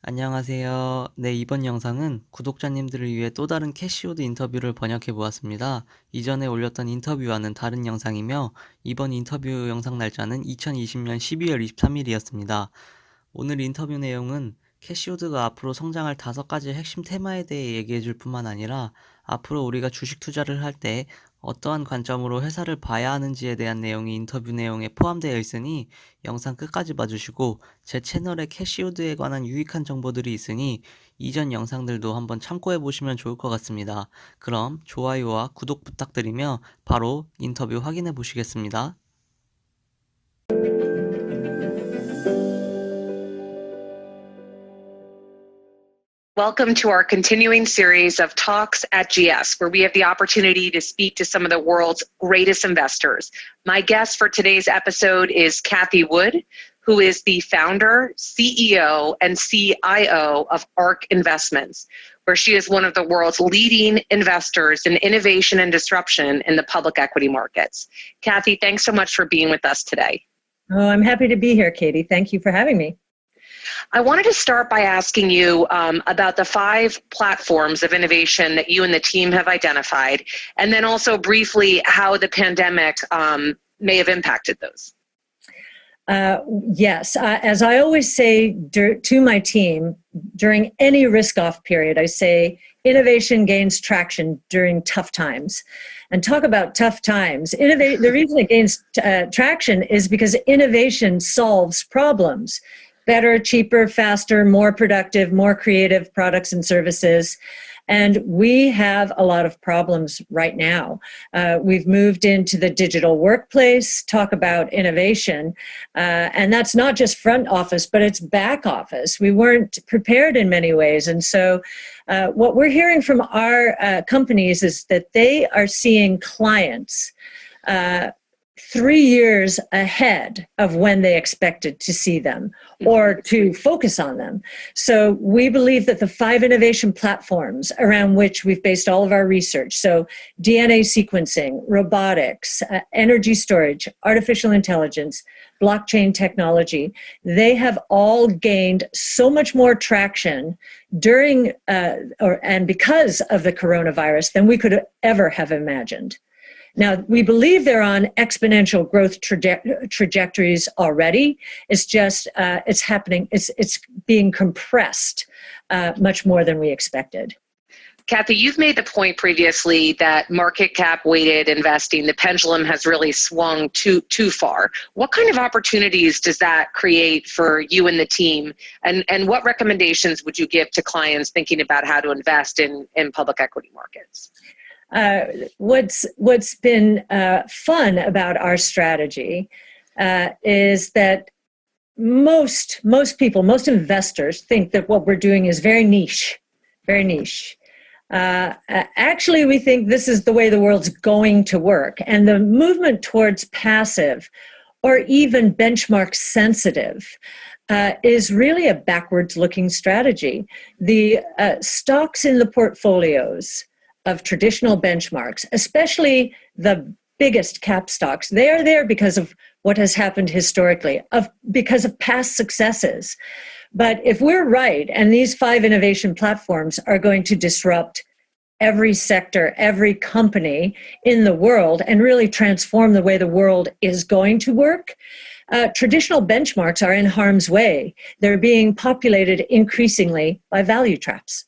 안녕하세요. 네, 이번 영상은 구독자님들을 위해 또 다른 캐시우드 인터뷰를 번역해 보았습니다. 이전에 올렸던 인터뷰와는 다른 영상이며 이번 인터뷰 영상 날짜는 2020년 12월 23일이었습니다. 오늘 인터뷰 내용은 캐시우드가 앞으로 성장할 5가지 핵심 테마에 대해 얘기해 줄 뿐만 아니라 앞으로 우리가 주식 투자를 할 때 어떠한 관점으로 회사를 봐야 하는지에 대한 내용이 인터뷰 내용에 포함되어 있으니 영상 끝까지 봐주시고 제 채널에 캐시우드에 관한 유익한 정보들이 있으니 이전 영상들도 한번 참고해 보시면 좋을 것 같습니다. 그럼 좋아요와 구독 부탁드리며 바로 인터뷰 확인해 보시겠습니다. Welcome to our continuing series of talks at GS, where we have the opportunity to speak to some of the world's greatest investors. My guest for today's episode is Cathie Wood, who is the founder, CEO, and CIO of Ark Investments, where she is one of the world's leading investors in innovation and disruption in the public equity markets. Cathie, thanks so much for being with us today. Oh, I'm happy to be here, Katie. Thank you for having me. I wanted to start by asking you about the 5 platforms of innovation that you and the team have identified, and then also briefly how the pandemic may have impacted those. Yes, as I always say to my team, during any risk-off period, I say innovation gains traction during tough times. And talk about tough times. The reason it gains traction is because innovation solves problems. Better, cheaper, faster, more productive, more creative products and services. And we have a lot of problems right now. We've moved into the digital workplace, talk about innovation. And that's not just front office, but it's back office. We weren't prepared in many ways. And so what we're hearing from our companies is that they are seeing clients 3 years ahead of when they expected to see them or to focus on them. So we believe that the 5 innovation platforms around which we've based all of our research, so DNA sequencing, robotics, energy storage, artificial intelligence, blockchain technology, they have all gained so much more traction during and because of the coronavirus than we could ever have imagined. Now, we believe they're on exponential growth trajectories already. It's just, it's happening, it's being compressed much more than we expected. Cathie, you've made the point previously that market cap weighted investing, the pendulum has really swung too far. What kind of opportunities does that create for you and the team? And what recommendations would you give to clients thinking about how to invest in public equity markets? What's been fun about our strategy is that most people, most investors think that what we're doing is very niche, very niche. Actually, we think this is the way the world's going to work. And the movement towards passive or even benchmark sensitive is really a backwards looking strategy. The stocks in the portfolios of traditional benchmarks, especially the biggest cap stocks, they are there because of what has happened historically, because of past successes. But if we're right, and these 5 innovation platforms are going to disrupt every sector, every company in the world, and really transform the way the world is going to work, traditional benchmarks are in harm's way. They're being populated increasingly by value traps.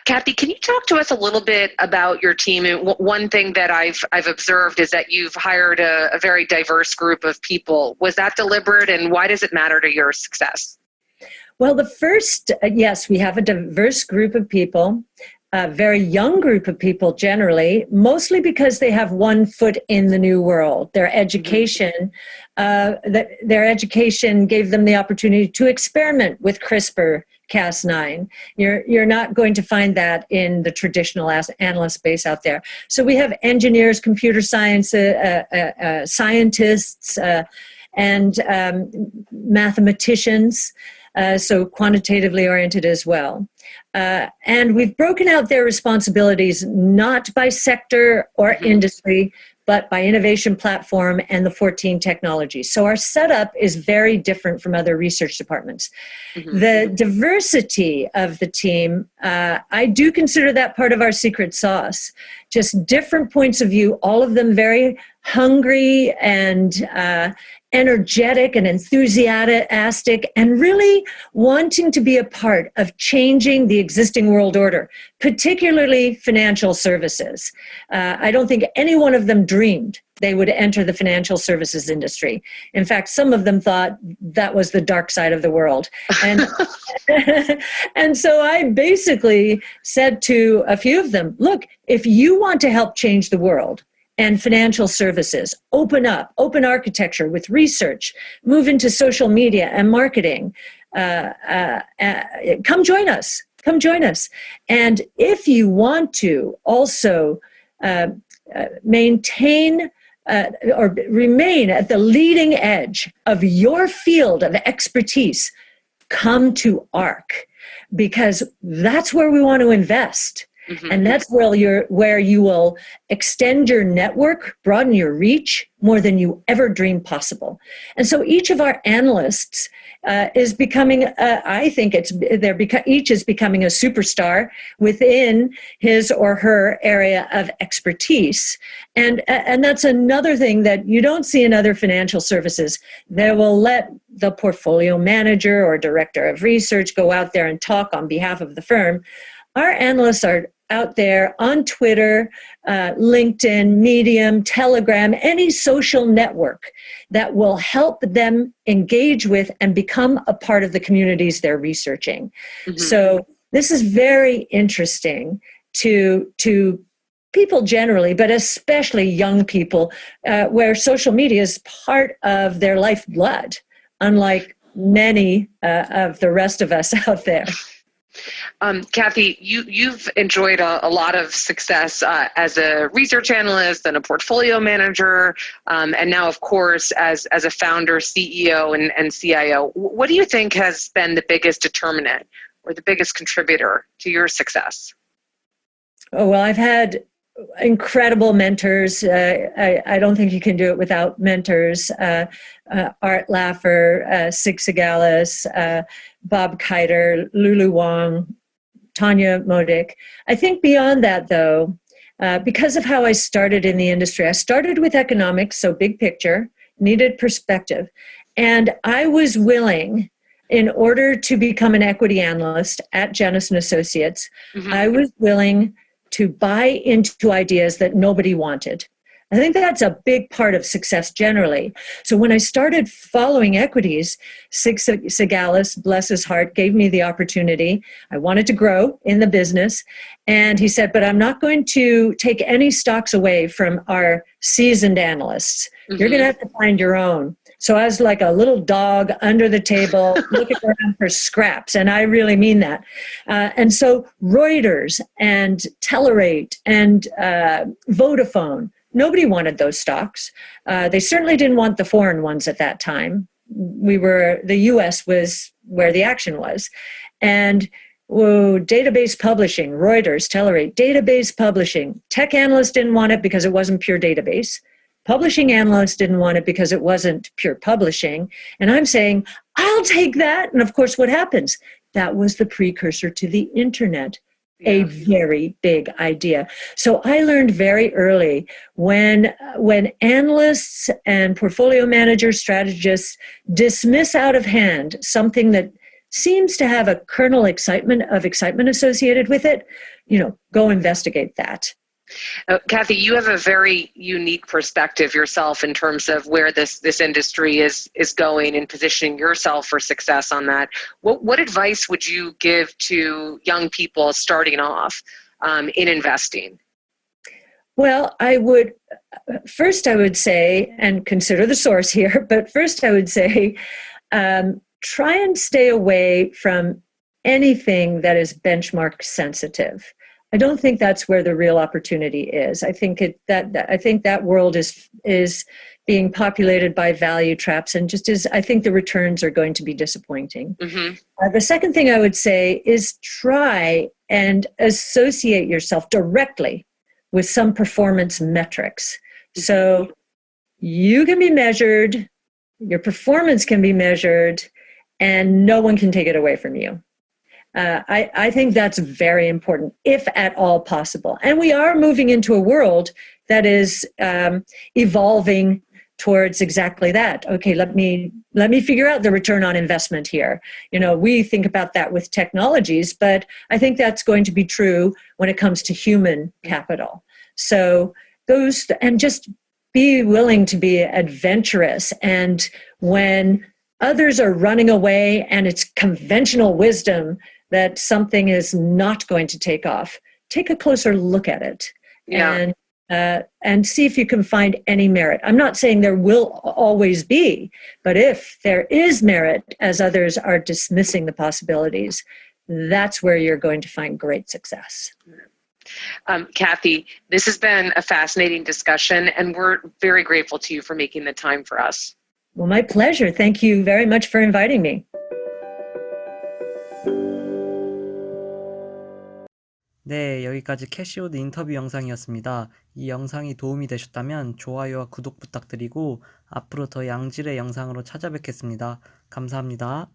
Cathie, can you talk to us a little bit about your team? And one thing that I've observed is that you've hired a very diverse group of people. Was that deliberate, and why does it matter to your success? Well, yes, we have a diverse group of people, a very young group of people generally, mostly because they have one foot in the new world. Their education gave them the opportunity to experiment with CRISPR-Cas9. You're not going to find that in the traditional analyst base out there. So we have engineers, computer science, scientists, and mathematicians, so quantitatively oriented as well. And we've broken out their responsibilities not by sector or industry, but by innovation platform and the 14 technologies. So our setup is very different from other research departments. The diversity of the team, I do consider that part of our secret sauce. Just different points of view, all of them very hungry and energetic and enthusiastic, and really wanting to be a part of changing the existing world order, particularly financial services. I don't think any one of them dreamed they would enter the financial services industry. In fact, some of them thought that was the dark side of the world. And, and so I basically said to a few of them, look, if you want to help change the world, and financial services, open up, open architecture with research, move into social media and marketing. Come join us. Come join us. And if you want to also maintain or remain at the leading edge of your field of expertise, come to ARC, because that's where we want to invest. And that's where you will extend your network, broaden your reach more than you ever dreamed possible. And so each of our analysts is becoming, I think each is becoming a superstar within his or her area of expertise. And that's another thing that you don't see in other financial services. They will let the portfolio manager or director of research go out there and talk on behalf of the firm. Our analysts are out there on Twitter, LinkedIn, Medium, Telegram, any social network that will help them engage with and become a part of the communities they're researching. So this is very interesting to people generally, but especially young people, where social media is part of their lifeblood, unlike many of the rest of us out there. Kathy, you've enjoyed a lot of success as a research analyst and a portfolio manager, and now, of course, as a founder, CEO, and CIO. What do you think has been the biggest determinant or the biggest contributor to your success? Oh, well, I've had incredible mentors. I don't think you can do it without mentors. Art Laffer, Sig Sigalis, Bob Kiter, Lulu Wang, Tanya Modik. I think beyond that, though, because of how I started in the industry, I started with economics, so big picture, needed perspective. And I was willing, in order to become an equity analyst at Janus & Associates, I was willing to buy into ideas that nobody wanted. I think that's a big part of success generally. So when I started following equities, Sig Sigalis, bless his heart, gave me the opportunity. I wanted to grow in the business. And he said, but I'm not going to take any stocks away from our seasoned analysts. You're going to have to find your own. So I was like a little dog under the table looking around for scraps, and I really mean that. And so Reuters and Telerate and Vodafone, nobody wanted those stocks. They certainly didn't want the foreign ones at that time. The US was where the action was. And database publishing, Reuters, Telerate, database publishing. Tech analysts didn't want it because it wasn't pure database. Publishing analysts didn't want it because it wasn't pure publishing. And I'm saying, I'll take that. And of course, what happens? That was the precursor to the internet. A very big idea. So I learned very early when analysts and portfolio managers, strategists dismiss out of hand something that seems to have a kernel of excitement associated with it, go investigate that. Kathy, you have a very unique perspective yourself in terms of where this industry is going and positioning yourself for success on that. What advice would you give to young people starting off in investing? Well, I would say, and consider the source here, but first I would say, try and stay away from anything that is benchmark sensitive. I don't think that's where the real opportunity is. I think that world is being populated by value traps, and I think the returns are going to be disappointing. The second thing I would say is try and associate yourself directly with some performance metrics. So you can be measured, your performance can be measured, and no one can take it away from you. I think that's very important, if at all possible. And we are moving into a world that is evolving towards exactly that. Okay, let me figure out the return on investment here. We think about that with technologies, but I think that's going to be true when it comes to human capital. So and just be willing to be adventurous. And when others are running away and it's conventional wisdom that something is not going to take off, take a closer look at it. Yeah. And see if you can find any merit. I'm not saying there will always be, but if there is merit, as others are dismissing the possibilities, that's where you're going to find great success. Kathy, this has been a fascinating discussion, and we're very grateful to you for making the time for us. Well, my pleasure. Thank you very much for inviting me. 네, 여기까지 캐시오드 인터뷰 영상이었습니다. 이 영상이 도움이 되셨다면 좋아요와 구독 부탁드리고 앞으로 더 양질의 영상으로 찾아뵙겠습니다. 감사합니다.